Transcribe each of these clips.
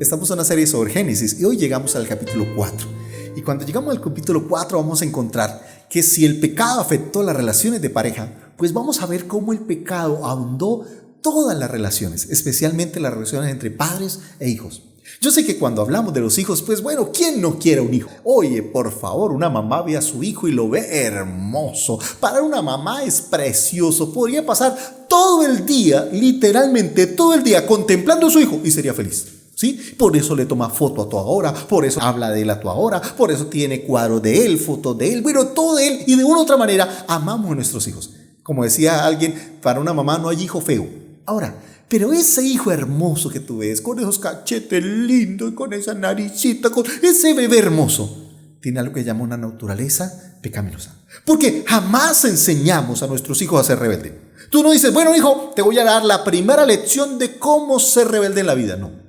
Estamos en una serie sobre Génesis y hoy llegamos al capítulo 4. Y cuando llegamos al capítulo 4 vamos a encontrar que si el pecado afectó las relaciones de pareja, pues vamos a ver cómo el pecado ahondó todas las relaciones, especialmente las relaciones entre padres e hijos. Yo sé que cuando hablamos de los hijos, pues bueno, ¿quién no quiere un hijo? Oye, por favor, una mamá ve a su hijo y lo ve hermoso. Para una mamá es precioso. Podría pasar todo el día, literalmente todo el día, contemplando a su hijo y sería feliz. ¿Sí? Por eso le toma foto a toda hora, por eso habla de él a toda hora, por eso tiene cuadros de él, fotos de él, bueno, todo de él, y de una u otra manera amamos a nuestros hijos. Como decía alguien, para una mamá no hay hijo feo. Ahora, pero ese hijo hermoso que tú ves, con esos cachetes lindos, con esa naricita, con ese bebé hermoso, tiene algo que llama una naturaleza pecaminosa. Porque jamás enseñamos a nuestros hijos a ser rebeldes. Tú no dices, bueno hijo, te voy a dar la primera lección de cómo ser rebelde en la vida. No.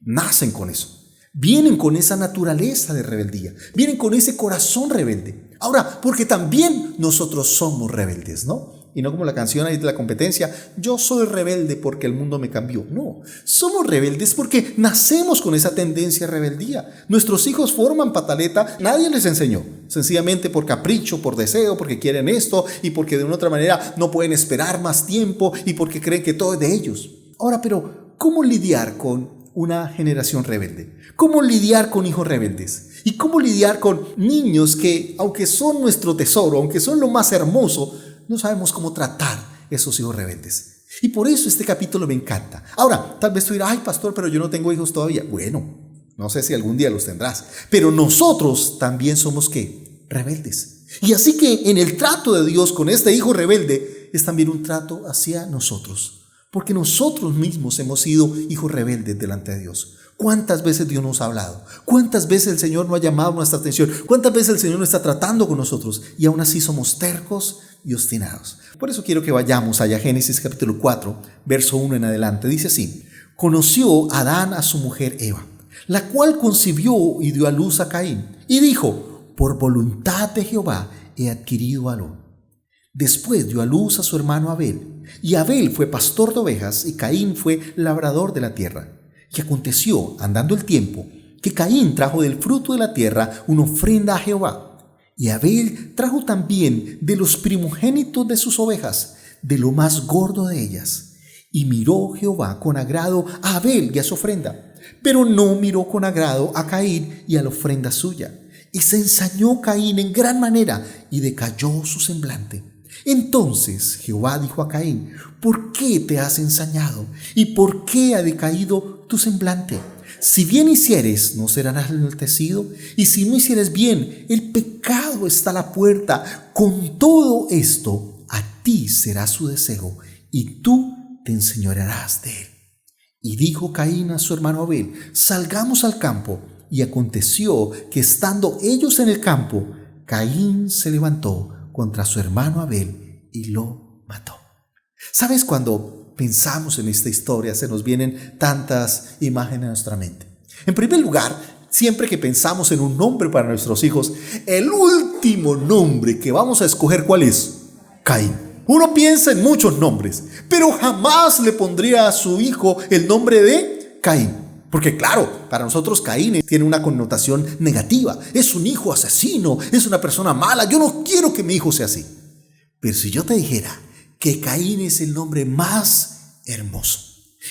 Nacen con eso, vienen con esa naturaleza de rebeldía, vienen con ese corazón rebelde. Ahora, porque también nosotros somos rebeldes, ¿no? Y no como la canción ahí de la competencia, yo soy rebelde porque el mundo me cambió. No, somos rebeldes porque nacemos con esa tendencia a rebeldía. Nuestros hijos forman pataleta, nadie les enseñó, sencillamente por capricho, por deseo, porque quieren esto y porque de una otra manera no pueden esperar más tiempo y porque creen que todo es de ellos. Ahora, pero ¿cómo lidiar con una generación rebelde? ¿Cómo lidiar con hijos rebeldes? ¿Y cómo lidiar con niños que, aunque son nuestro tesoro, aunque son lo más hermoso, no sabemos cómo tratar esos hijos rebeldes? Y por eso este capítulo me encanta. Ahora, tal vez tú dirás, ay pastor, pero yo no tengo hijos todavía. Bueno, no sé si algún día los tendrás, pero nosotros también somos ¿qué? Rebeldes. Y así que en el trato de Dios con este hijo rebelde es también un trato hacia nosotros. Porque nosotros mismos hemos sido hijos rebeldes delante de Dios. ¿Cuántas veces Dios nos ha hablado? ¿Cuántas veces el Señor no ha llamado nuestra atención? ¿Cuántas veces el Señor no está tratando con nosotros? Y aún así somos tercos y obstinados. Por eso quiero que vayamos allá a Génesis capítulo 4, verso 1 en adelante. Dice así: conoció Adán a su mujer Eva, la cual concibió y dio a luz a Caín. Y dijo, por voluntad de Jehová he adquirido varón. Después dio a luz a su hermano Abel. Y Abel fue pastor de ovejas y Caín fue labrador de la tierra. Y aconteció, andando el tiempo, que Caín trajo del fruto de la tierra una ofrenda a Jehová. Y Abel trajo también de los primogénitos de sus ovejas, de lo más gordo de ellas. Y miró Jehová con agrado a Abel y a su ofrenda, pero no miró con agrado a Caín y a la ofrenda suya. Y se ensañó Caín en gran manera y decayó su semblante. Entonces Jehová dijo a Caín, ¿por qué te has ensañado? ¿Y por qué ha decaído tu semblante? Si bien hicieres, no serás enaltecido, y si no hicieres bien, el pecado está a la puerta. Con todo esto, a ti será su deseo, y tú te enseñorearás de él. Y dijo Caín a su hermano Abel, salgamos al campo. Y aconteció que estando ellos en el campo, Caín se levantó contra su hermano Abel y lo mató. ¿Sabes? Cuando pensamos en esta historia se nos vienen tantas imágenes a nuestra mente. En primer lugar, siempre que pensamos en un nombre para nuestros hijos, el último nombre que vamos a escoger, ¿cuál es? Caín. Uno piensa en muchos nombres, pero jamás le pondría a su hijo el nombre de Caín. Porque claro, para nosotros Caín tiene una connotación negativa. Es un hijo asesino, es una persona mala. Yo no quiero que mi hijo sea así. Pero si yo te dijera que Caín es el nombre más hermoso,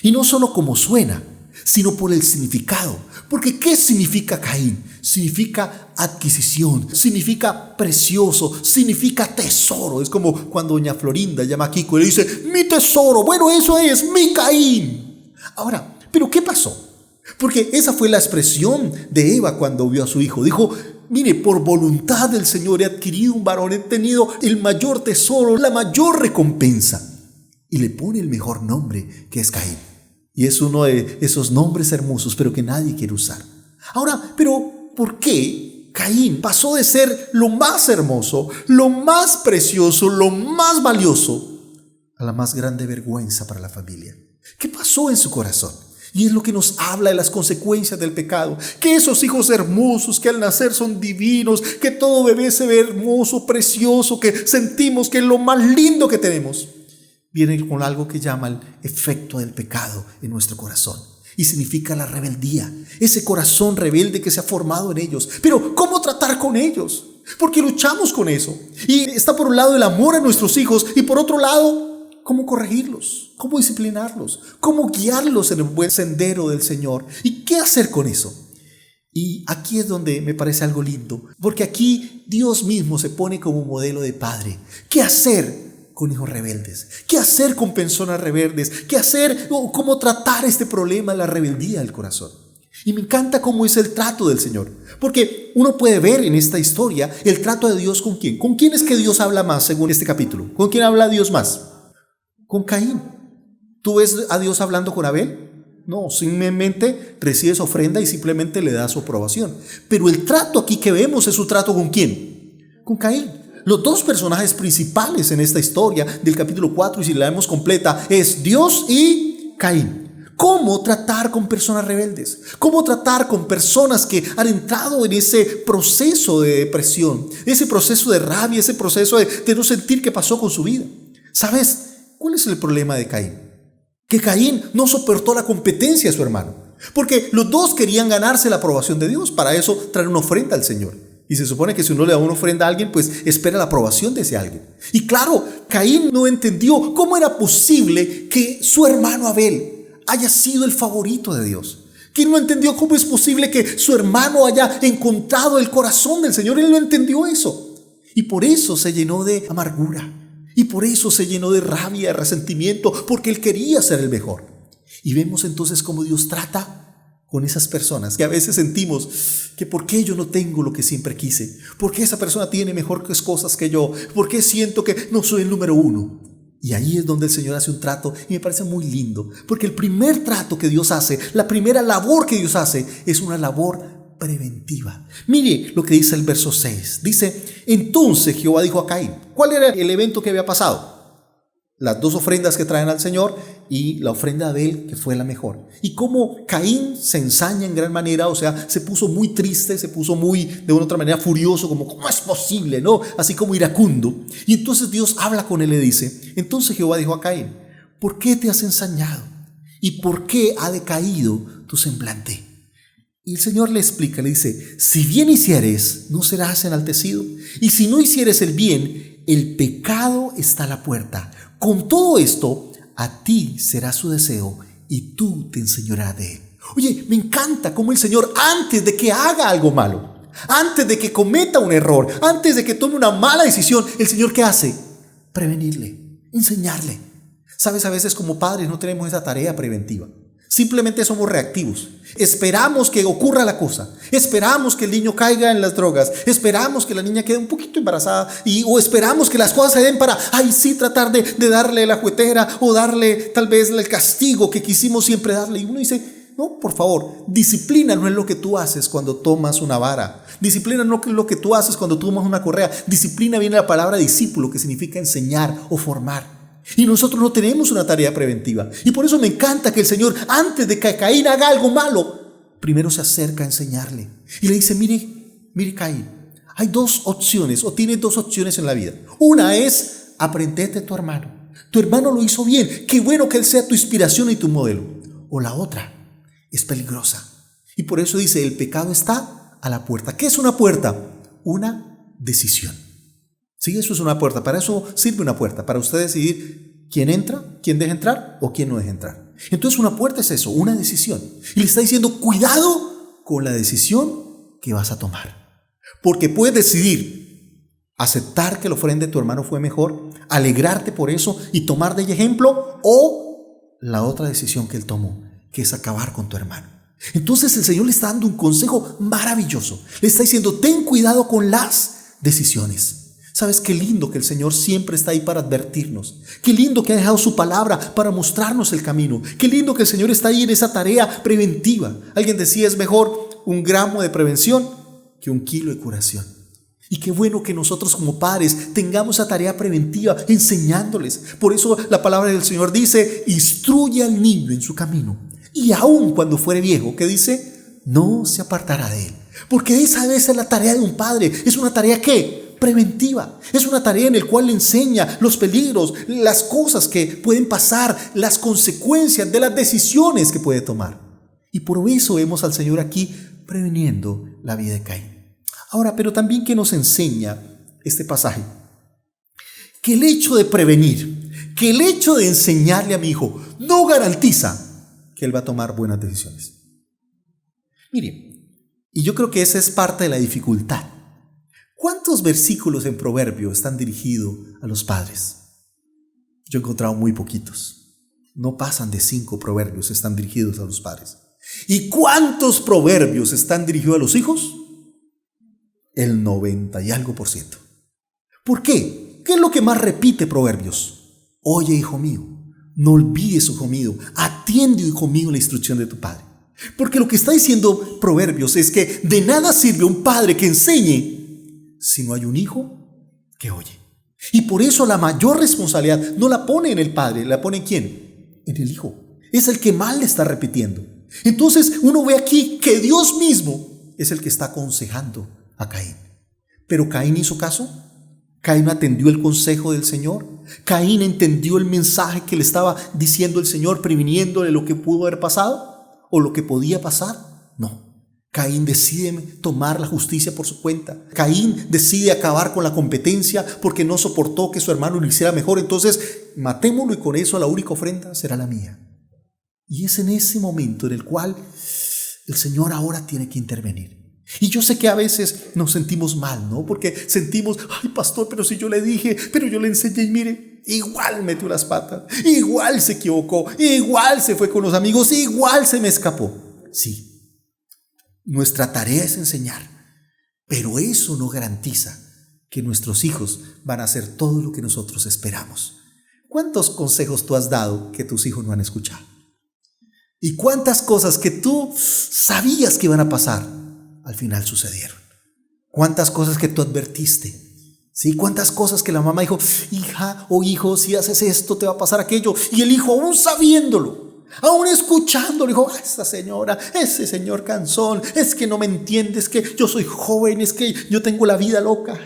y no solo como suena, sino por el significado. Porque ¿qué significa Caín? Significa adquisición, significa precioso, significa tesoro. Es como cuando doña Florinda llama a Kiko y le dice, mi tesoro. Bueno, eso es mi Caín. Ahora, ¿pero qué pasó? Porque esa fue la expresión de Eva cuando vio a su hijo. Dijo, mire, por voluntad del Señor he adquirido un varón, he tenido el mayor tesoro, la mayor recompensa. Y le pone el mejor nombre, que es Caín. Y es uno de esos nombres hermosos, pero que nadie quiere usar. Ahora, pero ¿por qué Caín pasó de ser lo más hermoso, lo más precioso, lo más valioso, a la más grande vergüenza para la familia? ¿Qué pasó en su corazón? Y es lo que nos habla de las consecuencias del pecado. Que esos hijos hermosos que al nacer son divinos, que todo bebé se ve hermoso, precioso, que sentimos que es lo más lindo que tenemos, viene con algo que llama el efecto del pecado en nuestro corazón. y significa la rebeldía, ese corazón rebelde que se ha formado en ellos. Pero ¿cómo tratar con ellos? Porque luchamos con eso. Y está por un lado el amor a nuestros hijos y por otro lado, ¿cómo corregirlos? ¿Cómo disciplinarlos? ¿Cómo guiarlos en el buen sendero del Señor? ¿Y qué hacer con eso? Y aquí es donde me parece algo lindo, porque aquí Dios mismo se pone como modelo de padre. ¿Qué hacer con hijos rebeldes? ¿Qué hacer con personas rebeldes? ¿Qué hacer o cómo tratar este problema de la rebeldía del corazón? Y me encanta cómo es el trato del Señor, porque uno puede ver en esta historia el trato de Dios con quién. ¿Con quién es que Dios habla más según este capítulo? ¿Con quién habla Dios más? Con Caín. ¿Tú ves a Dios hablando con Abel? No, simplemente recibe su ofrenda y simplemente le da su aprobación. Pero el trato aquí que vemos es su trato ¿con quién? Con Caín. Los dos personajes principales en esta historia del capítulo 4, y si la vemos completa, es Dios y Caín. ¿Cómo tratar con personas rebeldes? ¿Cómo tratar con personas que han entrado en ese proceso de depresión, ese proceso de rabia, ese proceso de no sentir qué pasó con su vida? ¿Sabes cuál es el problema de Caín? Que Caín no soportó la competencia de su hermano, porque los dos querían ganarse la aprobación de Dios. Para eso traer una ofrenda al Señor. Y se supone que si uno le da una ofrenda a alguien, pues espera la aprobación de ese alguien. Y claro, Caín no entendió cómo era posible que su hermano Abel haya sido el favorito de Dios. Que no entendió cómo es posible que su hermano haya encontrado el corazón del Señor. Él no entendió eso. Y por eso se llenó de amargura. Y por eso se llenó de rabia, de resentimiento, porque él quería ser el mejor. Y vemos entonces cómo Dios trata con esas personas que a veces sentimos que ¿por qué yo no tengo lo que siempre quise? ¿Por qué esa persona tiene mejores cosas que yo? ¿Por qué siento que no soy el número uno? Y ahí es donde el Señor hace un trato y me parece muy lindo, porque el primer trato que Dios hace, la primera labor que Dios hace es una labor preventiva. Mire lo que dice el verso 6. Dice, entonces Jehová dijo a Caín. ¿Cuál era el evento que había pasado? Las dos ofrendas que traen al Señor y la ofrenda de Abel, que fue la mejor. Y cómo Caín se ensaña en gran manera, o sea, se puso muy triste, se puso muy, de una otra manera, furioso, como, ¿cómo es posible? ¿No? Así como iracundo. Y entonces Dios habla con él y le dice, entonces Jehová dijo a Caín, ¿por qué te has ensañado? ¿Y por qué ha decaído tu semblante? Y el Señor le explica, le dice, si bien hicieres, no serás enaltecido. Y si no hicieres el bien, el pecado está a la puerta. Con todo esto, a ti será su deseo y tú te enseñarás de él. Oye, me encanta cómo el Señor, antes de que haga algo malo, antes de que cometa un error, antes de que tome una mala decisión, el Señor, ¿qué hace? Prevenirle, enseñarle. Sabes, a veces como padres no tenemos esa tarea preventiva. Simplemente somos reactivos. Esperamos que ocurra la cosa. Esperamos que el niño caiga en las drogas. Esperamos que la niña quede un poquito embarazada. O esperamos que las cosas se den para, tratar de darle la juguetera o darle tal vez el castigo que quisimos siempre darle. Y uno dice, no, por favor, disciplina no es lo que tú haces cuando tomas una vara. Disciplina no es lo que tú haces cuando tomas una correa. Disciplina viene de la palabra discípulo, que significa enseñar o formar. Y nosotros no tenemos una tarea preventiva. Y por eso me encanta que el Señor, antes de que Caín haga algo malo, primero se acerca a enseñarle. Y le dice, mire Caín, hay dos opciones, o tienes dos opciones en la vida. Una es, aprendete de tu hermano. Tu hermano lo hizo bien. Qué bueno que él sea tu inspiración y tu modelo. O la otra es peligrosa. Y por eso dice, el pecado está a la puerta. ¿Qué es una puerta? Una decisión. Sí, eso es una puerta. Para eso sirve una puerta, para usted decidir quién entra, quién deja entrar o quién no deja entrar. Entonces una puerta es eso, una decisión. Y le está diciendo, cuidado con la decisión que vas a tomar. Porque puedes decidir aceptar que la ofrenda de tu hermano fue mejor, alegrarte por eso y tomar de ejemplo, o la otra decisión que él tomó, que es acabar con tu hermano. Entonces el Señor le está dando un consejo maravilloso. Le está diciendo, ten cuidado con las decisiones. ¿Sabes qué lindo que el Señor siempre está ahí para advertirnos? Qué lindo que ha dejado su palabra para mostrarnos el camino. Qué lindo que el Señor está ahí en esa tarea preventiva. Alguien decía, es mejor un gramo de prevención que un kilo de curación. Y qué bueno que nosotros como padres tengamos esa tarea preventiva enseñándoles. Por eso la palabra del Señor dice, instruye al niño en su camino. Y aun cuando fuere viejo, ¿qué dice? No se apartará de él. Porque esa es la tarea de un padre. Es una tarea ¿qué? Preventiva. Es una tarea en la cual le enseña los peligros, las cosas que pueden pasar, las consecuencias de las decisiones que puede tomar. Y por eso vemos al Señor aquí previniendo la vida de Caín. Ahora, pero también que nos enseña este pasaje, que el hecho de prevenir, que el hecho de enseñarle a mi hijo no garantiza que él va a tomar buenas decisiones. Mire, y yo creo que esa es parte de la dificultad. ¿Cuántos versículos en Proverbios están dirigidos a los padres? Yo he encontrado muy poquitos. No pasan de 5 proverbios están dirigidos a los padres. ¿Y cuántos proverbios están dirigidos a los hijos? El 90 y algo %. ¿Por qué? ¿Qué es lo que más repite Proverbios? Oye, hijo mío, no olvides, hijo mío, atiende, hijo mío, la instrucción de tu padre. Porque lo que está diciendo Proverbios es que de nada sirve un padre que enseñe si no hay un hijo que oye. Y por eso la mayor responsabilidad no la pone en el padre, la pone en ¿quién? En el hijo. Es el que mal le está repitiendo. Entonces uno ve aquí que Dios mismo es el que está aconsejando a Caín. Pero Caín hizo caso. Caín atendió el consejo del Señor. Caín entendió el mensaje que le estaba diciendo el Señor, previniéndole lo que pudo haber pasado o lo que podía pasar. No. Caín decide tomar la justicia por su cuenta. Caín decide acabar con la competencia porque no soportó que su hermano lo hiciera mejor. Entonces, matémoslo y con eso la única ofrenda será la mía. Y es en ese momento en el cual el Señor ahora tiene que intervenir. Y yo sé que a veces nos sentimos mal, ¿no? Porque sentimos, ay, pastor, pero si yo le dije, pero yo le enseñé y mire, igual metió las patas, igual se equivocó, igual se fue con los amigos, igual se me escapó. Sí. Nuestra tarea es enseñar, pero eso no garantiza que nuestros hijos van a hacer todo lo que nosotros esperamos. ¿Cuántos consejos tú has dado que tus hijos no han escuchado? ¿Y cuántas cosas que tú sabías que iban a pasar, al final sucedieron? ¿Cuántas cosas que tú advertiste? ¿Sí? ¿Cuántas cosas que la mamá dijo, hija o hijo, si haces esto te va a pasar aquello? Y el hijo aún sabiéndolo, aún escuchando, dijo, esta señora, ese señor cansón, es que no me entiende, es que yo soy joven, es que yo tengo la vida loca.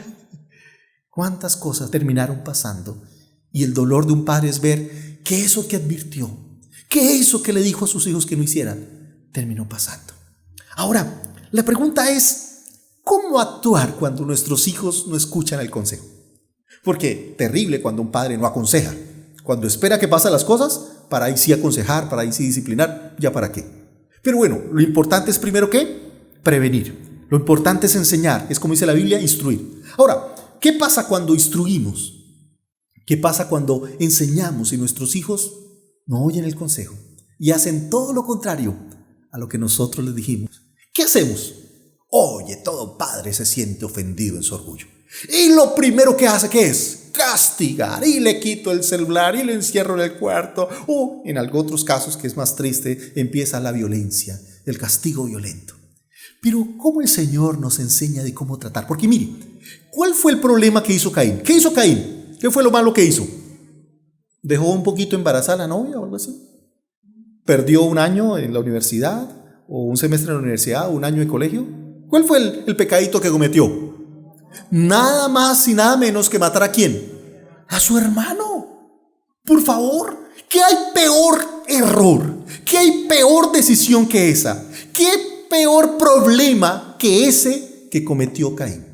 ¿Cuántas cosas terminaron pasando? Y el dolor de un padre es ver que eso que advirtió, que eso que le dijo a sus hijos que no hicieran, terminó pasando. Ahora, la pregunta es, ¿cómo actuar cuando nuestros hijos no escuchan el consejo? Porque terrible cuando un padre no aconseja, cuando espera que pasen las cosas, para ahí sí aconsejar, para ahí sí disciplinar, ya para qué. Pero bueno, lo importante es primero ¿qué? Prevenir. Lo importante es enseñar, es como dice la Biblia, instruir. Ahora, ¿qué pasa cuando instruimos? ¿Qué pasa cuando enseñamos y nuestros hijos no oyen el consejo y hacen todo lo contrario a lo que nosotros les dijimos? ¿Qué hacemos? Oye, todo padre se siente ofendido en su orgullo. Y lo primero que hace, ¿qué es? Castigar, y le quito el celular y le encierro en el cuarto, o en otros casos que es más triste, empieza la violencia, el castigo violento. Pero ¿cómo el Señor nos enseña de cómo tratar? Porque mire, ¿cuál fue el problema que hizo Caín? ¿Qué hizo Caín? ¿Qué fue lo malo que hizo? ¿Dejó un poquito embarazada a la novia o algo así? ¿Perdió un año en la universidad? ¿O un semestre en la universidad? ¿O un año de colegio? ¿Cuál fue el pecadito que cometió? Nada más y nada menos que matar ¿a quién? A su hermano. Por favor, ¿qué hay peor error? ¿Qué hay peor decisión que esa? ¿Qué peor problema que ese que cometió Caín?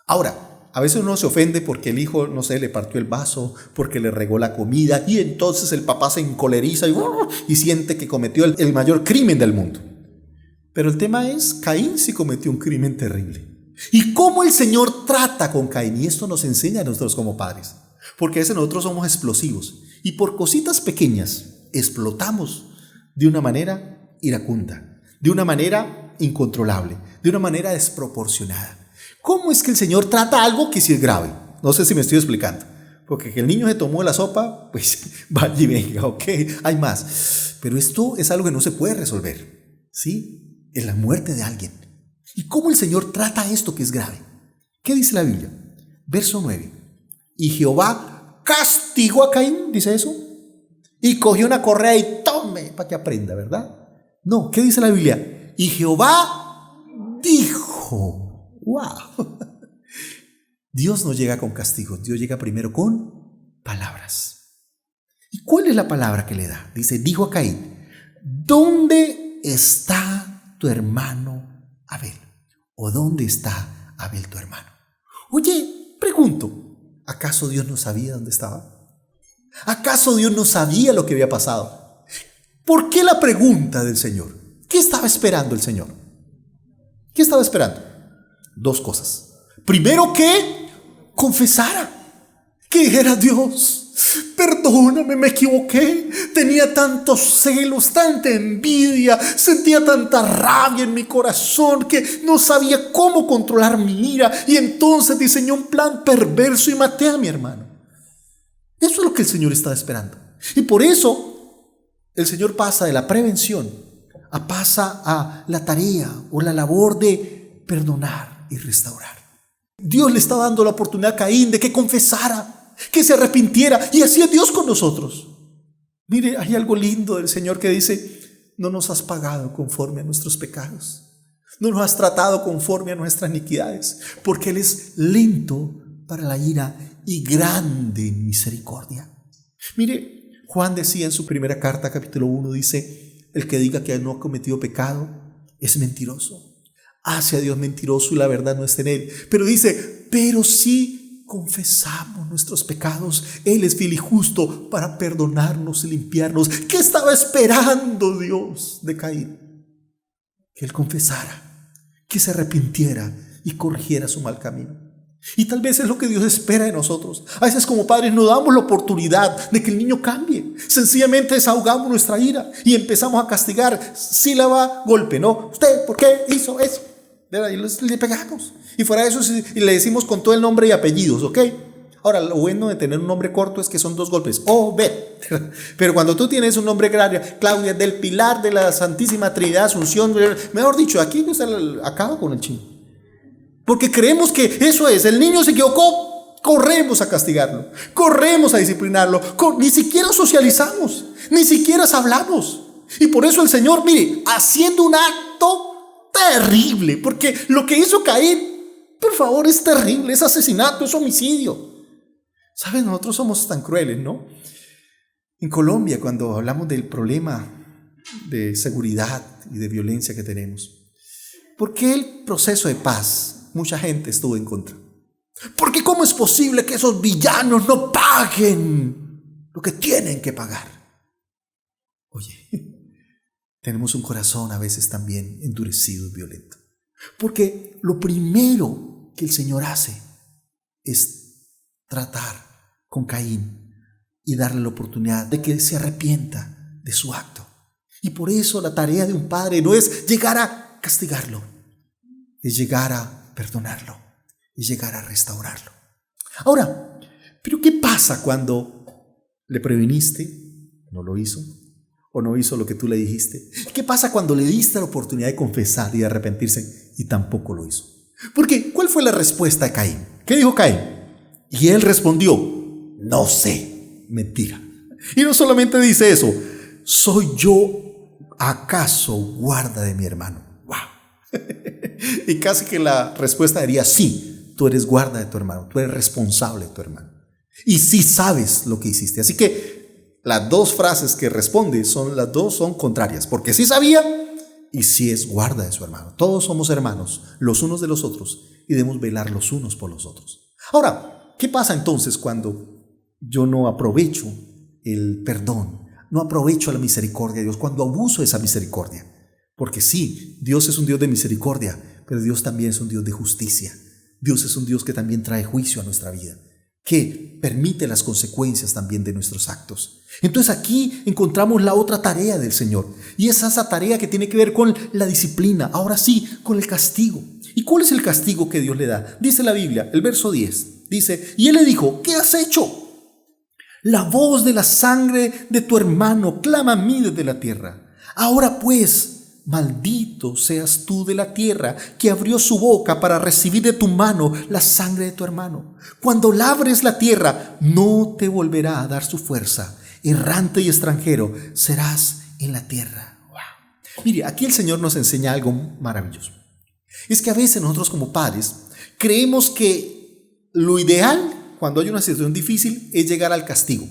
Ahora, a veces uno se ofende porque el hijo, no sé, le partió el vaso, porque le regó la comida y entonces el papá se encoleriza y siente que cometió el mayor crimen del mundo. Pero el tema es, Caín sí cometió un crimen terrible. ¿Y cómo el Señor trata con Caín? Y esto nos enseña a nosotros como padres. Porque a veces nosotros somos explosivos y por cositas pequeñas explotamos de una manera iracunda, de una manera incontrolable, de una manera desproporcionada. ¿Cómo es que el Señor trata algo que sí es grave? No sé si me estoy explicando. Porque que el niño se tomó la sopa, pues vaya y venga, ok, hay más. Pero esto es algo que no se puede resolver, ¿sí? Es la muerte de alguien. ¿Y cómo el Señor trata esto que es grave? ¿Qué dice la Biblia? Verso 9. Y Jehová castigó a Caín, dice eso, y cogió una correa y tome para que aprenda, ¿verdad? No, ¿qué dice la Biblia? Y Jehová dijo, wow. Dios no llega con castigos, Dios llega primero con palabras. ¿Y cuál es la palabra que le da? Dice, dijo a Caín, ¿dónde está tu hermano Abel? ¿O dónde está Abel tu hermano? Oye, pregunto, ¿acaso Dios no sabía dónde estaba? ¿Acaso Dios no sabía lo que había pasado? ¿Por qué la pregunta del Señor? ¿Qué estaba esperando el Señor? ¿Qué estaba esperando? Dos cosas. Primero, que confesara, que dijera: Dios, perdóname, me equivoqué, tenía tantos celos, tanta envidia, sentía tanta rabia en mi corazón que no sabía cómo controlar mi ira, y entonces diseñé un plan perverso y maté a mi hermano. Eso es lo que el Señor estaba esperando. Y por eso el Señor pasa de la prevención pasa a la tarea o la labor de perdonar y restaurar. Dios le está dando la oportunidad a Caín de que confesara, que se arrepintiera, y así es Dios con nosotros. Mire, hay algo lindo del Señor que dice: no nos has pagado conforme a nuestros pecados, no nos has tratado conforme a nuestras iniquidades, porque Él es lento para la ira y grande en misericordia. Mire, Juan decía en su primera carta, capítulo 1, dice: el que diga que no ha cometido pecado es mentiroso, hace a Dios mentiroso y la verdad no está en él. Pero dice: pero si confesamos nuestros pecados, Él es fiel y justo para perdonarnos y limpiarnos. ¿Qué estaba esperando Dios de Caín? Que él confesara, que se arrepintiera y corrigiera su mal camino. Y tal vez es lo que Dios espera de nosotros. A veces como padres no damos la oportunidad de que el niño cambie. Sencillamente desahogamos nuestra ira y empezamos a castigar. Sílaba, golpe, ¿no? ¿Usted por qué hizo eso? Y le pegamos. Y fuera de eso, y le decimos con todo el nombre y apellidos, ¿ok? Ahora, lo bueno de tener un nombre corto es que son 2 golpes, O, B. Pero cuando tú tienes un nombre grande, Claudia del Pilar de la Santísima Trinidad, Asunción, mejor dicho, aquí no se acaba con el chingo. Porque creemos que eso es: el niño se equivocó, corremos a castigarlo, corremos a disciplinarlo, ni siquiera socializamos, ni siquiera hablamos. Y por eso el Señor, mire, haciendo un acto terrible, porque lo que hizo Caín, por favor, es terrible, es asesinato, es homicidio. ¿Saben? Nosotros somos tan crueles, ¿no? En Colombia, cuando hablamos del problema de seguridad y de violencia que tenemos, ¿por qué el proceso de paz? Mucha gente estuvo en contra. Porque ¿cómo es posible que esos villanos no paguen lo que tienen que pagar? Oye, tenemos un corazón a veces también endurecido y violento. Porque lo primero que el Señor hace es tratar con Caín y darle la oportunidad de que se arrepienta de su acto. Y por eso la tarea de un padre no es llegar a castigarlo, es llegar a perdonarlo y llegar a restaurarlo. Ahora, ¿pero qué pasa cuando le previniste, no lo hizo, o no hizo lo que tú le dijiste? ¿Qué pasa cuando le diste la oportunidad de confesar y de arrepentirse y tampoco lo hizo? Porque, ¿cuál fue la respuesta de Caín? ¿Qué dijo Caín? Y él respondió: no sé. Mentira. Y no solamente dice eso: ¿soy yo acaso guarda de mi hermano? ¡Wow! Y casi que la respuesta diría: sí, tú eres guarda de tu hermano, tú eres responsable de tu hermano, y sí sabes lo que hiciste. Así que las 2 frases que responde las dos son contrarias, porque sí sabía y sí es guarda de su hermano. Todos somos hermanos los unos de los otros y debemos velar los unos por los otros. Ahora, ¿qué pasa entonces cuando yo no aprovecho el perdón, no aprovecho la misericordia de Dios, cuando abuso de esa misericordia? Porque sí, Dios es un Dios de misericordia, pero Dios también es un Dios de justicia. Dios es un Dios que también trae juicio a nuestra vida, que permite las consecuencias también de nuestros actos. Entonces aquí encontramos la otra tarea del Señor, y es esa tarea que tiene que ver con la disciplina, ahora sí, con el castigo. ¿Y cuál es el castigo que Dios le da? Dice la Biblia, el verso 10, dice: y él le dijo: ¿qué has hecho? La voz de la sangre de tu hermano clama a mí desde la tierra. Ahora pues, maldito seas tú de la tierra, que abrió su boca para recibir de tu mano la sangre de tu hermano. Cuando labres la tierra, no te volverá a dar su fuerza. Errante y extranjero serás en la tierra. Wow. Mire, aquí el Señor nos enseña algo maravilloso. Es que a veces nosotros como padres creemos que lo ideal cuando hay una situación difícil es llegar al castigo.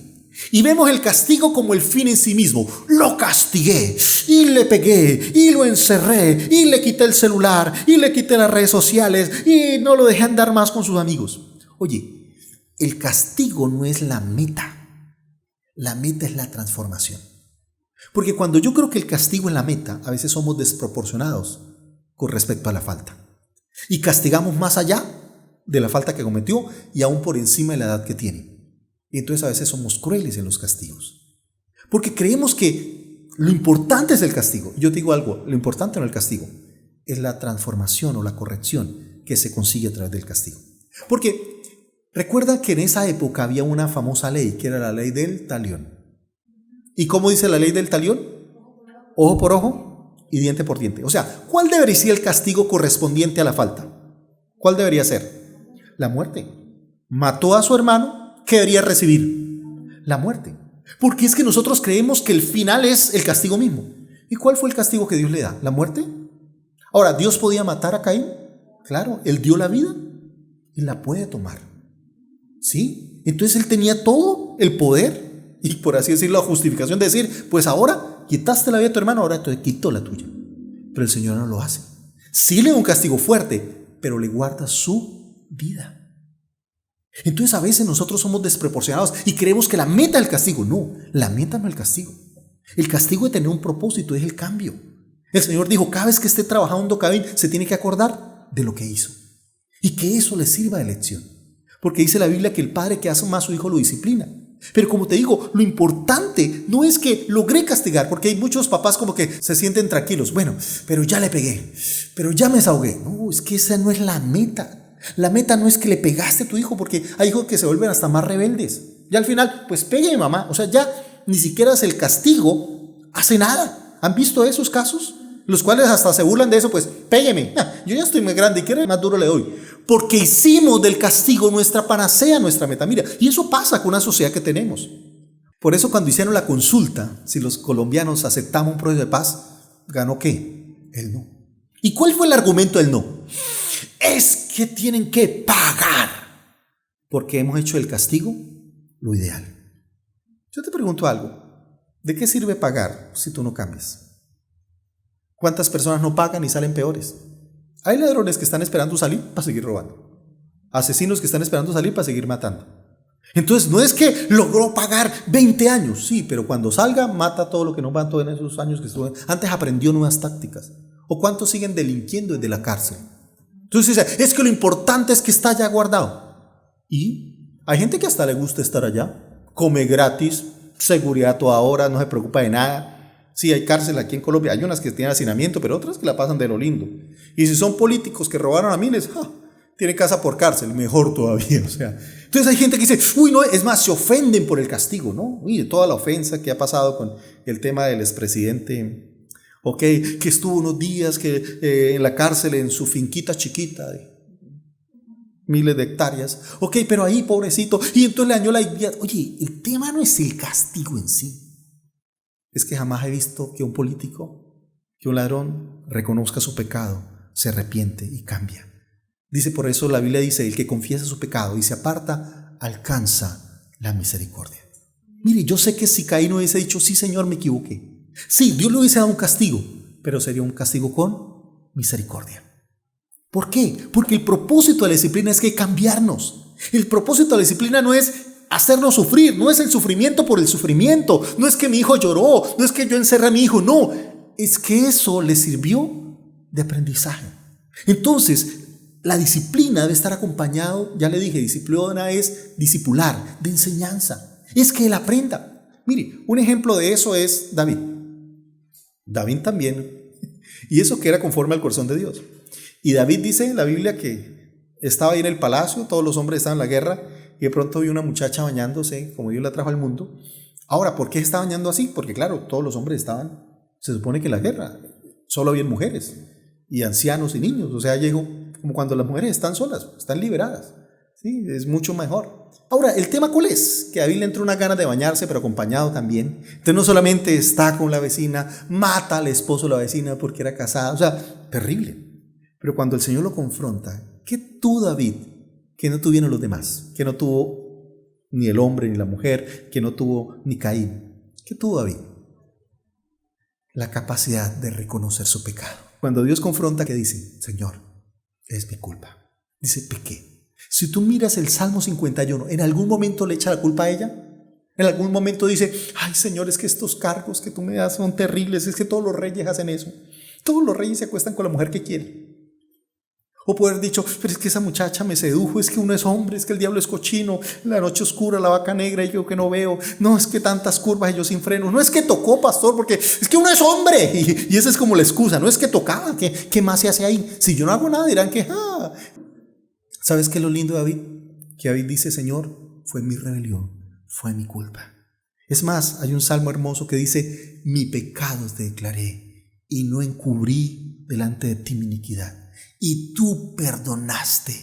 Y vemos el castigo como el fin en sí mismo. Lo castigué, y le pegué, y lo encerré, y le quité el celular, y le quité las redes sociales, y no lo dejé andar más con sus amigos. Oye, el castigo no es la meta. La meta es la transformación. Porque cuando yo creo que el castigo es la meta, a veces somos desproporcionados con respecto a la falta. Y castigamos más allá de la falta que cometió y aún por encima de la edad que tiene. Y entonces a veces somos crueles en los castigos. Porque creemos que lo importante es el castigo. Yo te digo algo, lo importante no es el castigo, es la transformación o la corrección que se consigue a través del castigo. Porque recuerda que en esa época había una famosa ley, que era la ley del talión. ¿Y cómo dice la ley del talión? Ojo por ojo y diente por diente. O sea, ¿cuál debería ser el castigo correspondiente a la falta? ¿Cuál debería ser? La muerte. Mató a su hermano, ¿qué debería recibir? La muerte. Porque es que nosotros creemos que el final es el castigo mismo. ¿Y cuál fue el castigo que Dios le da? ¿La muerte? Ahora, ¿Dios podía matar a Caín? Claro, Él dio la vida y la puede tomar. ¿Sí? Entonces Él tenía todo el poder y, por así decirlo, la justificación de decir, pues ahora quitaste la vida de tu hermano, ahora te quito la tuya. Pero el Señor no lo hace. Sí le da un castigo fuerte, pero le guarda su vida. Entonces a veces nosotros somos desproporcionados y creemos que la meta es el castigo. No, la meta no es el castigo. El castigo de tener un propósito es el cambio. El Señor dijo, cada vez que esté trabajando Caín, se tiene que acordar de lo que hizo. Y que eso le sirva de lección. Porque dice la Biblia que el padre que hace más a su hijo lo disciplina. Pero como te digo, lo importante no es que logré castigar, porque hay muchos papás como que se sienten tranquilos. Bueno, pero ya le pegué, pero ya me desahogué. No, es que esa no es la meta. La meta no es que le pegaste a tu hijo, porque hay hijos que se vuelven hasta más rebeldes. Ya al final, pues pegue mamá. O sea, ya ni siquiera es el castigo, hace nada. ¿Han visto esos casos? Los cuales hasta se burlan de eso, pues pégueme. Yo ya estoy muy grande y quiero más duro le doy. Porque hicimos del castigo nuestra panacea, nuestra meta. Mira, y eso pasa con una sociedad que tenemos. Por eso cuando hicieron la consulta, si los colombianos aceptamos un proceso de paz, ¿ganó qué? El no. ¿Y cuál fue el argumento del no? Es que tienen que pagar, porque hemos hecho del castigo lo ideal. Yo te pregunto algo, ¿de qué sirve pagar si tú no cambias? ¿Cuántas personas no pagan y salen peores? Hay ladrones que están esperando salir para seguir robando, asesinos que están esperando salir para seguir matando. Entonces no es que logró pagar 20 años, sí, pero cuando salga mata todo lo que no mató en esos años que estuvo. Antes aprendió nuevas tácticas. ¿O cuántos siguen delinquiendo desde la cárcel? Entonces dice, es que lo importante es que está allá guardado. Y hay gente que hasta le gusta estar allá, come gratis, seguridad a toda hora, no se preocupa de nada. Sí, hay cárcel aquí en Colombia, hay unas que tienen hacinamiento, pero otras que la pasan de lo lindo. Y si son políticos que robaron a miles, tiene casa por cárcel, mejor todavía. O sea, entonces hay gente que dice, uy, no, es más, se ofenden por el castigo, ¿no? Mire, toda la ofensa que ha pasado con el tema del expresidente. Ok, que estuvo unos días en la cárcel en su finquita chiquita de miles de hectáreas. Ok, pero ahí, pobrecito, y entonces le dañó la vida. Oye, el tema no es el castigo en sí. Es que jamás he visto que un político, que un ladrón reconozca su pecado, se arrepiente y cambia. Dice, por eso la Biblia dice, el que confiesa su pecado y se aparta, alcanza la misericordia. Mire, yo sé que si Caín hubiese dicho, sí, Señor, me equivoqué. Sí, Dios le hubiese dado un castigo, pero sería un castigo con misericordia. ¿Por qué? Porque el propósito de la disciplina es que cambiarnos. El propósito de la disciplina no es hacernos sufrir, no es el sufrimiento por el sufrimiento, no es que mi hijo lloró, no es que yo encerré a mi hijo, no, es que eso le sirvió de aprendizaje. Entonces, la disciplina debe estar acompañado, ya le dije, disciplina es discipular, de enseñanza, es que él aprenda. Mire, un ejemplo de eso es David. David también, y eso que era conforme al corazón de Dios. Y David dice en la Biblia que estaba ahí en el palacio, todos los hombres estaban en la guerra, y de pronto vi una muchacha bañándose, como Dios la trajo al mundo. Ahora, ¿por qué está bañando así? Porque claro, todos los hombres estaban, se supone que en la guerra, solo había mujeres, y ancianos y niños, o sea, llegó como cuando las mujeres están solas, están liberadas, ¿sí? Es mucho mejor. Ahora, ¿el tema cuál es? Que a David le entró una ganas de bañarse, pero acompañado también. Entonces no solamente está con la vecina, mata al esposo de la vecina porque era casada, o sea, terrible. Pero cuando el Señor lo confronta, ¿qué tú, David, que no tuvieron los demás? Que no tuvo ni el hombre ni la mujer, que no tuvo ni Caín. ¿Qué tuvo David? La capacidad de reconocer su pecado. Cuando Dios confronta, ¿qué dice? Señor, es mi culpa. Dice, pequé. Si tú miras el Salmo 51, ¿en algún momento le echa la culpa a ella? En algún momento dice, ay Señor, es que estos cargos que tú me das son terribles, es que todos los reyes hacen eso. Todos los reyes se acuestan con la mujer que quieren. O puede haber dicho, pero es que esa muchacha me sedujo, es que uno es hombre, es que el diablo es cochino, la noche oscura, la vaca negra y yo que no veo. No, es que tantas curvas y yo sin freno. No es que tocó, pastor, porque es que uno es hombre. Y esa es como la excusa, no es que tocaba, ¿qué más se hace ahí? Si yo no hago nada dirán que, ¿sabes qué es lo lindo de David? Que David dice, Señor, fue mi rebelión, fue mi culpa. Es más, hay un salmo hermoso que dice, mi pecado te declaré y no encubrí delante de ti mi iniquidad. Y tú perdonaste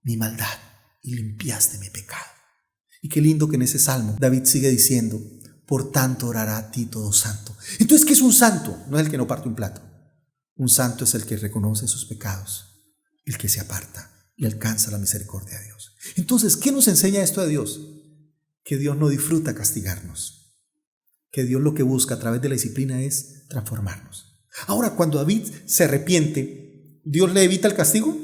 mi maldad y limpiaste mi pecado. Y qué lindo que en ese salmo David sigue diciendo, por tanto orará a ti todo santo. Entonces, ¿qué es un santo? No es el que no parte un plato. Un santo es el que reconoce sus pecados, el que se aparta y alcanza la misericordia de Dios. Entonces, ¿qué nos enseña esto de Dios? Que Dios no disfruta castigarnos. Que Dios lo que busca a través de la disciplina es transformarnos. Ahora, cuando David se arrepiente, ¿Dios le evita el castigo?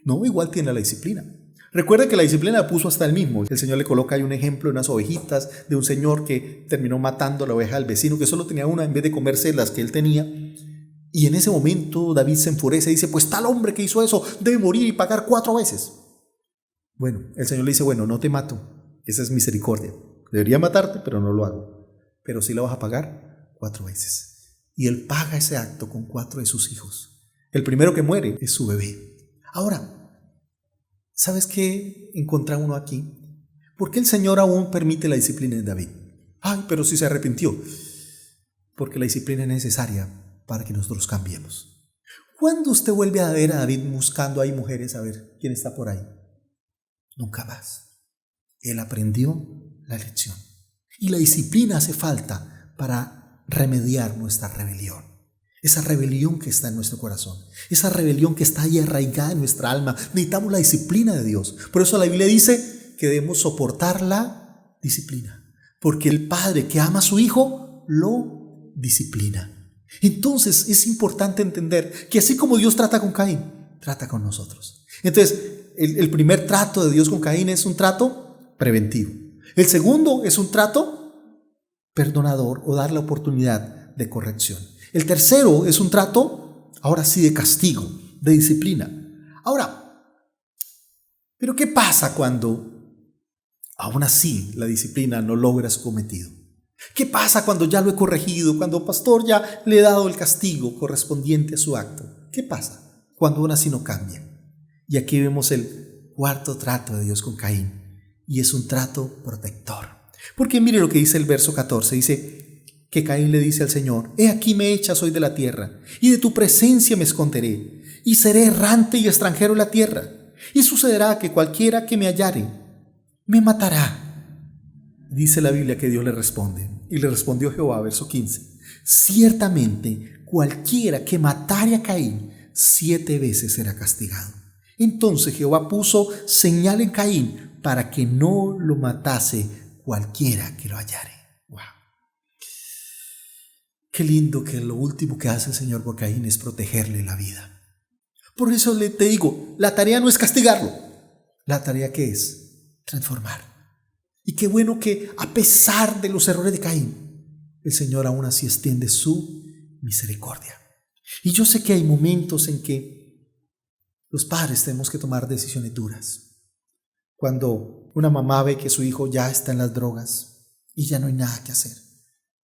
No, igual tiene la disciplina. Recuerda que la disciplina la puso hasta él mismo. El Señor le coloca ahí un ejemplo de unas ovejitas de un señor que terminó matando a la oveja del vecino, que solo tenía una en vez de comerse las que él tenía. Y en ese momento David se enfurece y dice, pues tal hombre que hizo eso debe morir y pagar 4 veces. Bueno, el Señor le dice, bueno, no te mato, esa es misericordia. Debería matarte, pero no lo hago. Pero sí la vas a pagar 4 veces. Y él paga ese acto con 4 de sus hijos. El primero que muere es su bebé. Ahora, ¿sabes qué encuentra uno aquí? ¿Por qué el Señor aún permite la disciplina de David? Ay, pero si se arrepintió. Porque la disciplina es necesaria para que nosotros cambiemos. ¿Cuándo usted vuelve a ver a David buscando ahí mujeres a ver quién está por ahí? Nunca más. Él aprendió la lección. Y la disciplina hace falta para remediar nuestra rebelión. Esa rebelión que está en nuestro corazón, esa rebelión que está ahí arraigada en nuestra alma. Necesitamos la disciplina de Dios. Por eso la Biblia dice que debemos soportar la disciplina, porque el padre que ama a su hijo lo disciplina. Entonces es importante entender que así como Dios trata con Caín, trata con nosotros. Entonces el primer trato de Dios con Caín es un trato preventivo. El segundo es un trato perdonador o dar la oportunidad de corrección. El tercero es un trato, ahora sí, de castigo, de disciplina. Ahora, ¿pero qué pasa cuando aún así la disciplina no logra su cometido? ¿Qué pasa cuando ya lo he corregido, cuando pastor ya le he dado el castigo correspondiente a su acto? ¿Qué pasa cuando aún así no cambia? Y aquí vemos el cuarto trato de Dios con Caín, y es un trato protector. Porque mire lo que dice el verso 14, dice que Caín le dice al Señor, he aquí me echas hoy de la tierra, y de tu presencia me esconderé, y seré errante y extranjero en la tierra, y sucederá que cualquiera que me hallare, me matará. Dice la Biblia que Dios le responde, y le respondió Jehová, verso 15, ciertamente cualquiera que matare a Caín, 7 veces será castigado. Entonces Jehová puso señal en Caín para que no lo matase cualquiera que lo hallare. Wow. Qué lindo que lo último que hace el Señor por Caín es protegerle la vida. Por eso te digo, la tarea no es castigarlo. La tarea ¿qué es? Transformar. Y qué bueno que a pesar de los errores de Caín, el Señor aún así extiende su misericordia. Y yo sé que hay momentos en que los padres tenemos que tomar decisiones duras. Cuando una mamá ve que su hijo ya está en las drogas y ya no hay nada que hacer.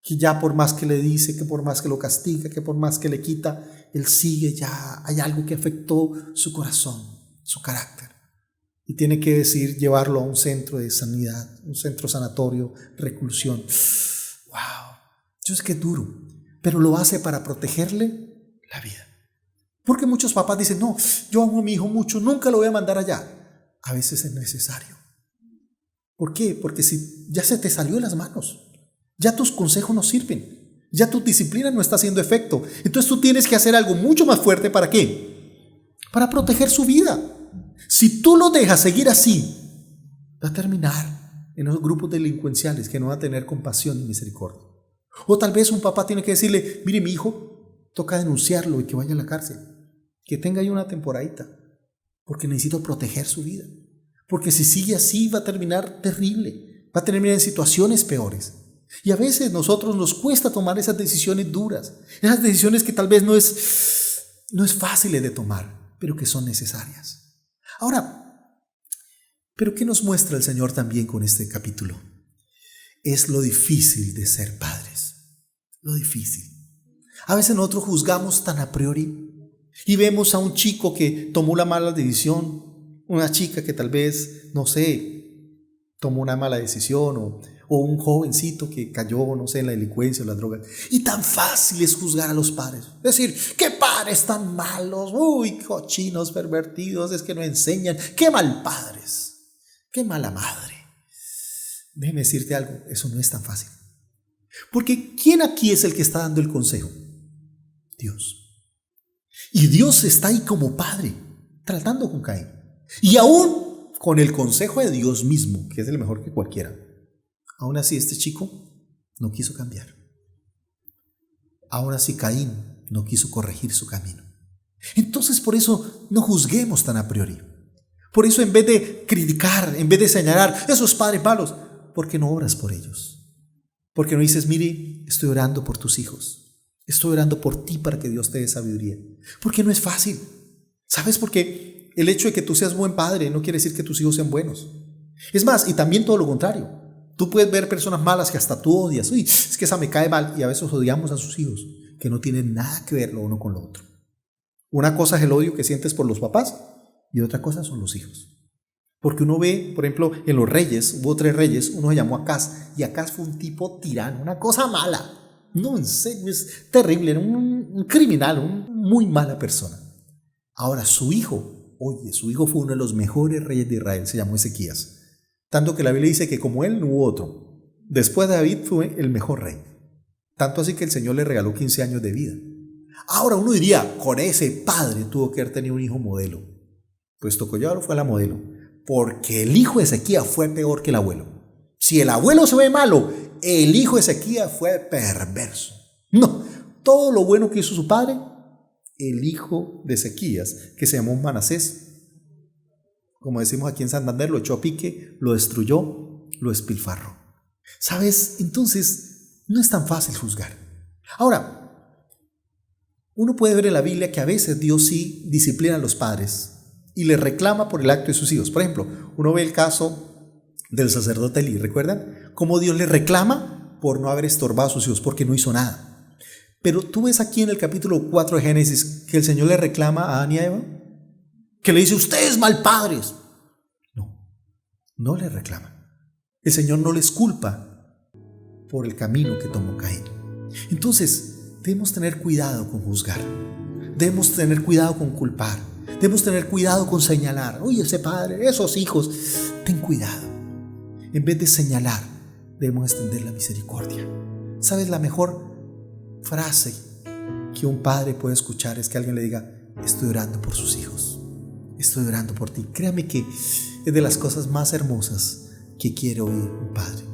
Que ya por más que le dice, que por más que lo castiga, que por más que le quita, él sigue, ya hay algo que afectó su corazón, su carácter. Y tiene que decir llevarlo a un centro de sanidad, un centro sanatorio, reclusión. ¡Wow! Yo sé que es duro, pero lo hace para protegerle la vida. Porque muchos papás dicen, no, yo amo a mi hijo mucho, nunca lo voy a mandar allá. A veces es necesario. ¿Por qué? Porque si ya se te salió de las manos, ya tus consejos no sirven, ya tu disciplina no está haciendo efecto. Entonces tú tienes que hacer algo mucho más fuerte. ¿Para qué? Para proteger su vida. Si tú lo dejas seguir así, va a terminar en esos grupos delincuenciales que no van a tener compasión ni misericordia. O tal vez un papá tiene que decirle, mire, mi hijo, toca denunciarlo y que vaya a la cárcel, que tenga ahí una temporadita, porque necesito proteger su vida. Porque si sigue así va a terminar terrible, va a terminar en situaciones peores. Y a veces nosotros nos cuesta tomar esas decisiones duras, esas decisiones que tal vez no es fácil de tomar, pero que son necesarias. Ahora, ¿pero qué nos muestra el Señor también con este capítulo? Es lo difícil de ser padres, lo difícil. A veces nosotros juzgamos tan a priori y vemos a un chico que tomó una mala decisión, una chica que tal vez, no sé, tomó una mala decisión o un jovencito que cayó, no sé, en la delincuencia o las drogas. Y tan fácil es juzgar a los padres. Decir, qué padres tan malos, uy, cochinos, pervertidos, es que no enseñan, qué mal padres. ¡Qué mala madre! Déjeme decirte algo, eso no es tan fácil. Porque ¿quién aquí es el que está dando el consejo? Dios. Y Dios está ahí como padre, tratando con Caín. Y aún con el consejo de Dios mismo, que es el mejor que cualquiera. Aún así este chico no quiso cambiar. Aún así Caín no quiso corregir su camino. Entonces por eso no juzguemos tan a priori. Por eso en vez de criticar, en vez de señalar esos padres malos, ¿por qué no oras por ellos? ¿Por qué no dices, mire, estoy orando por tus hijos, estoy orando por ti para que Dios te dé sabiduría? Porque no es fácil. ¿Sabes? Porque el hecho de que tú seas buen padre no quiere decir que tus hijos sean buenos. Es más, y también todo lo contrario. Tú puedes ver personas malas que hasta tú odias. Uy, es que esa me cae mal. Y a veces odiamos a sus hijos, que no tienen nada que ver lo uno con lo otro. Una cosa es el odio que sientes por los papás, y otra cosa son los hijos. Porque uno ve, por ejemplo, en los reyes, hubo 3 reyes, uno se llamó Acaz, y Acaz fue un tipo tirano, una cosa mala. No, en serio, es terrible, era un criminal, una muy mala persona. Ahora su hijo fue uno de los mejores reyes de Israel, se llamó Ezequías. Tanto que la Biblia dice que como él no hubo otro. Después de David fue el mejor rey. Tanto así que el Señor le regaló 15 años de vida. Ahora uno diría, con ese padre tuvo que haber tenido un hijo modelo. Pues Tocollaro fue la modelo, porque el hijo de Ezequías fue peor que el abuelo. Si el abuelo se ve malo, el hijo de Ezequías fue perverso. No, todo lo bueno que hizo su padre, el hijo de Ezequías, que se llamó Manasés, como decimos aquí en Santander, lo echó a pique, lo destruyó, lo despilfarró. ¿Sabes? Entonces, no es tan fácil juzgar. Ahora, uno puede ver en la Biblia que a veces Dios sí disciplina a los padres y le reclama por el acto de sus hijos. Por ejemplo, uno ve el caso del sacerdote Elí, ¿recuerdan? Cómo Dios le reclama por no haber estorbado a sus hijos, porque no hizo nada. Pero tú ves aquí en el capítulo 4 de Génesis que el Señor le reclama a Adán y a Eva, que le dice, ustedes mal padres. No le reclama. El Señor no les culpa por el camino que tomó Caín. Entonces, debemos tener cuidado con juzgar, debemos tener cuidado con culpar, debemos tener cuidado con señalar. Oye, ese padre, esos hijos, ten cuidado. En vez de señalar, debemos extender la misericordia. ¿Sabes? La mejor frase que un padre puede escuchar es que alguien le diga, estoy orando por sus hijos, estoy orando por ti. Créame que es de las cosas más hermosas que quiere oír un padre,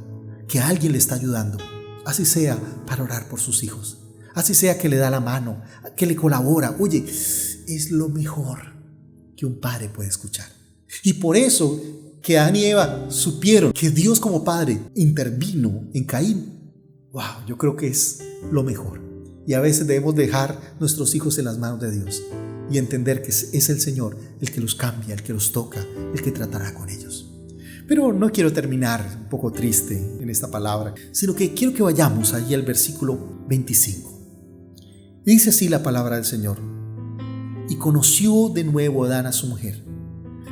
que alguien le está ayudando, así sea para orar por sus hijos, así sea que le da la mano, que le colabora. Oye, es lo mejor que un padre puede escuchar. Y por eso que Adán y Eva supieron que Dios como padre intervino en Caín. Wow, yo creo que es lo mejor. Y a veces debemos dejar nuestros hijos en las manos de Dios y entender que es el Señor el que los cambia, el que los toca, el que tratará con ellos. Pero no quiero terminar un poco triste en esta palabra, sino que quiero que vayamos allí al versículo 25. Y dice así la palabra del Señor. Y conoció de nuevo Adán a su mujer,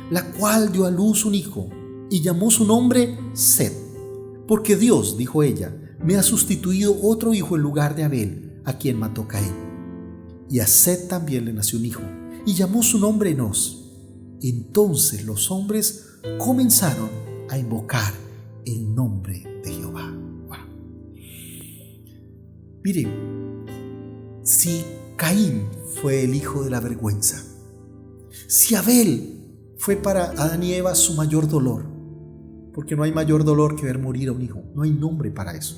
la cual dio a luz un hijo y llamó su nombre Set, porque Dios, dijo ella, me ha sustituido otro hijo en lugar de Abel, a quien mató Caín. Y a Set también le nació un hijo y llamó su nombre Enos. Entonces los hombres comenzaron a invocar el nombre de Jehová. Wow. Mire, si Caín fue el hijo de la vergüenza, si Abel fue para Adán y Eva su mayor dolor, porque no hay mayor dolor que ver morir a un hijo. No hay nombre para eso.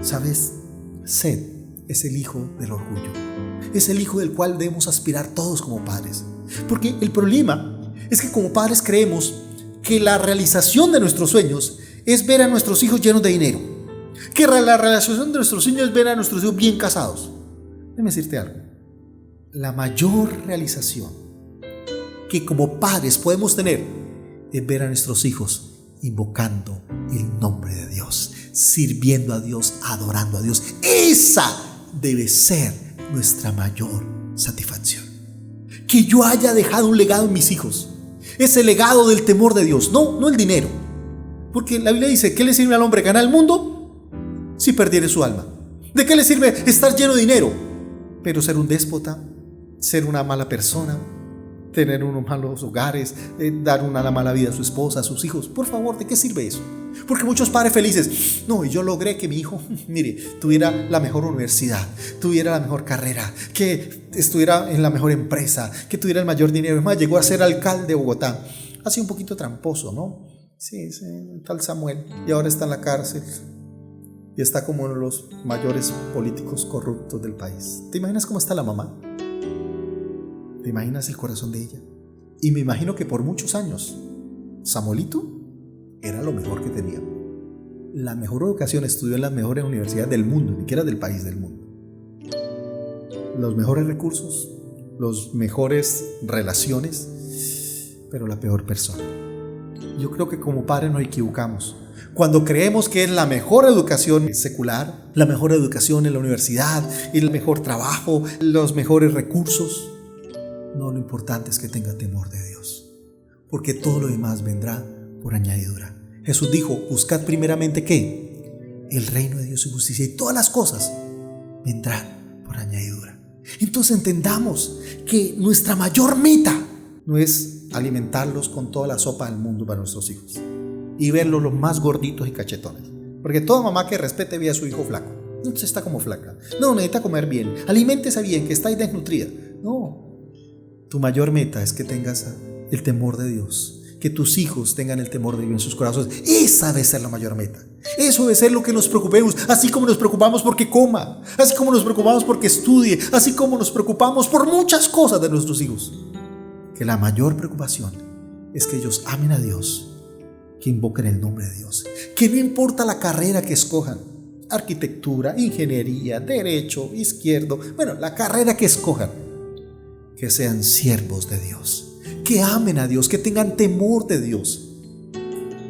¿Sabes? Sed es el hijo del orgullo. Es el hijo del cual debemos aspirar todos como padres. Porque el problema es que como padres creemos que la realización de nuestros sueños es ver a nuestros hijos llenos de dinero. Que la realización de nuestros sueños es ver a nuestros hijos bien casados. Déjame decirte algo. La mayor realización que como padres podemos tener es ver a nuestros hijos invocando el nombre de Dios, sirviendo a Dios, adorando a Dios. Esa debe ser nuestra mayor satisfacción. Que yo haya dejado un legado en mis hijos. Ese legado del temor de Dios, no el dinero. Porque la Biblia dice, ¿qué le sirve al hombre ganar el mundo si perdiere su alma? ¿De qué le sirve estar lleno de dinero, pero ser un déspota, ser una mala persona, tener unos malos hogares, dar una mala vida a su esposa, a sus hijos? Por favor, ¿de qué sirve eso? Porque muchos padres felices, no, y yo logré que mi hijo, mire, tuviera la mejor universidad, tuviera la mejor carrera, que estuviera en la mejor empresa, que tuviera el mayor dinero. Es más, llegó a ser alcalde de Bogotá. Ha sido un poquito tramposo, ¿no? Sí, tal Samuel, y ahora está en la cárcel y está como uno de los mayores políticos corruptos del país. ¿Te imaginas cómo está la mamá? ¿Te imaginas el corazón de ella? Y me imagino que por muchos años Samuelito era lo mejor que tenía. La mejor educación, estudió en las mejores universidades del mundo, ni siquiera del país, del mundo. Los mejores recursos, los mejores relaciones, pero la peor persona. Yo creo que como padres nos equivocamos cuando creemos que es la mejor educación secular, la mejor educación en la universidad, el mejor trabajo, los mejores recursos. No, lo importante es que tenga temor de Dios, porque todo lo demás vendrá por añadidura. Jesús dijo, buscad primeramente ¿qué? El reino de Dios y justicia, y todas las cosas vendrán por añadidura. Entonces entendamos que nuestra mayor meta no es alimentarlos con toda la sopa del mundo para nuestros hijos y verlos los más gorditos y cachetones, porque toda mamá que respete ve a su hijo flaco. No, se está como flaca. No, necesita comer bien. Aliméntese bien, que está ahí desnutrida. No. Tu mayor meta es que tengas el temor de Dios, que tus hijos tengan el temor de Dios en sus corazones. Esa debe ser la mayor meta. Eso debe ser lo que nos preocupemos, así como nos preocupamos porque coma, así como nos preocupamos porque estudie, así como nos preocupamos por muchas cosas de nuestros hijos. Que la mayor preocupación es que ellos amen a Dios, que invoquen el nombre de Dios, que no importa la carrera que escojan, arquitectura, ingeniería, derecho, izquierdo, bueno, la carrera que escojan, que sean siervos de Dios, que amen a Dios, que tengan temor de Dios,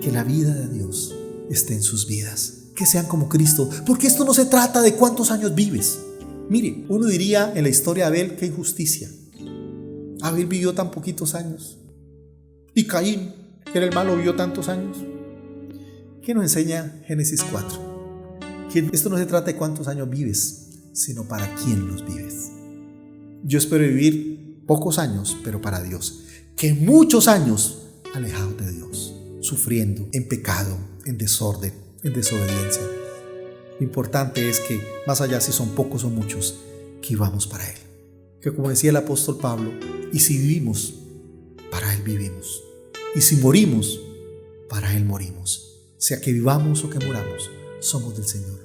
que la vida de Dios esté en sus vidas, que sean como Cristo, porque esto no se trata de cuántos años vives. Mire, uno diría en la historia de Abel, qué injusticia. Abel vivió tan poquitos años y Caín, que era el malo, vivió tantos años. ¿Qué nos enseña Génesis 4? Que esto no se trata de cuántos años vives, sino para quién los vives. Yo espero vivir pocos años, pero para Dios, que muchos años alejados de Dios, sufriendo en pecado, en desorden, en desobediencia. Lo importante es que más allá si son pocos o muchos, que vivamos para Él. Que como decía el apóstol Pablo, y si vivimos, para Él vivimos. Y si morimos, para Él morimos. Sea que vivamos o que muramos, somos del Señor.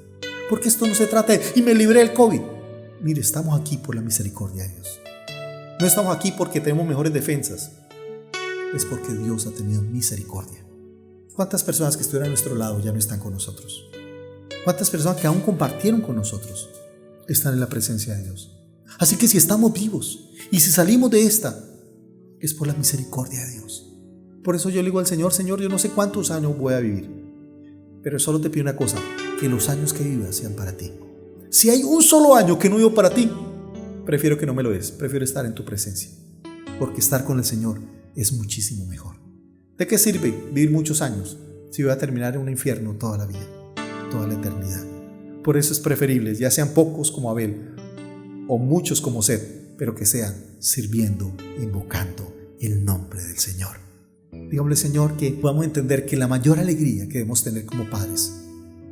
Porque esto no se trata de, y me libré del COVID. Mire, estamos aquí por la misericordia de Dios. No estamos aquí porque tenemos mejores defensas. Es porque Dios ha tenido misericordia. ¿Cuántas personas que estuvieron a nuestro lado ya no están con nosotros? ¿Cuántas personas que aún compartieron con nosotros están en la presencia de Dios? Así que si estamos vivos y si salimos de esta, es por la misericordia de Dios. Por eso yo le digo al Señor, Señor, yo no sé cuántos años voy a vivir, pero solo te pido una cosa, que los años que vivas sean para ti. Si hay un solo año que no vivo para ti, prefiero que no me lo des, prefiero estar en tu presencia, porque estar con el Señor es muchísimo mejor. ¿De qué sirve vivir muchos años si voy a terminar en un infierno toda la vida, toda la eternidad? Por eso es preferible, ya sean pocos como Abel o muchos como Sed, pero que sean sirviendo, invocando el nombre del Señor. Digámosle, Señor, que podamos entender que la mayor alegría que debemos tener como padres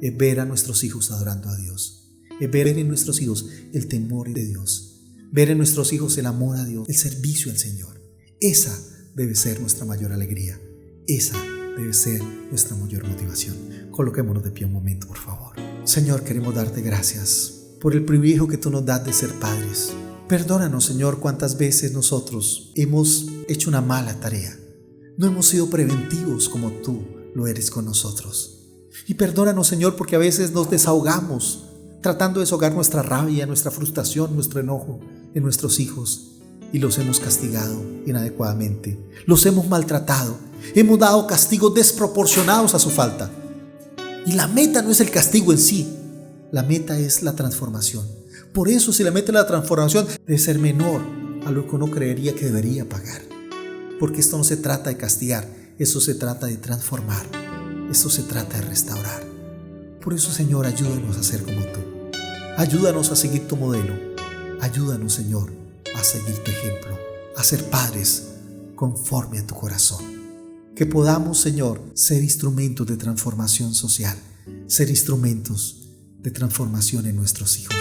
es ver a nuestros hijos adorando a Dios, es ver en nuestros hijos el temor de Dios, ver en nuestros hijos el amor a Dios, el servicio al Señor. Esa debe ser nuestra mayor alegría. Esa debe ser nuestra mayor motivación. Coloquémonos de pie un momento, por favor. Señor, queremos darte gracias por el privilegio que tú nos das de ser padres. Perdónanos, Señor, cuántas veces nosotros hemos hecho una mala tarea. No hemos sido preventivos como tú lo eres con nosotros. Y perdónanos, Señor, porque a veces nos desahogamos tratando de desahogar nuestra rabia, nuestra frustración, nuestro enojo en nuestros hijos. Y los hemos castigado inadecuadamente. Los hemos maltratado. Hemos dado castigos desproporcionados a su falta. Y la meta no es el castigo en sí. La meta es la transformación. Por eso, si la meta es la transformación, debe ser menor a lo que uno creería que debería pagar. Porque esto no se trata de castigar. Esto se trata de transformar. Esto se trata de restaurar. Por eso, Señor, ayúdanos a ser como tú. Ayúdanos a seguir tu modelo. Ayúdanos, Señor, a seguir tu ejemplo, a ser padres conforme a tu corazón. Que podamos, Señor, ser instrumentos de transformación social, ser instrumentos de transformación en nuestros hijos.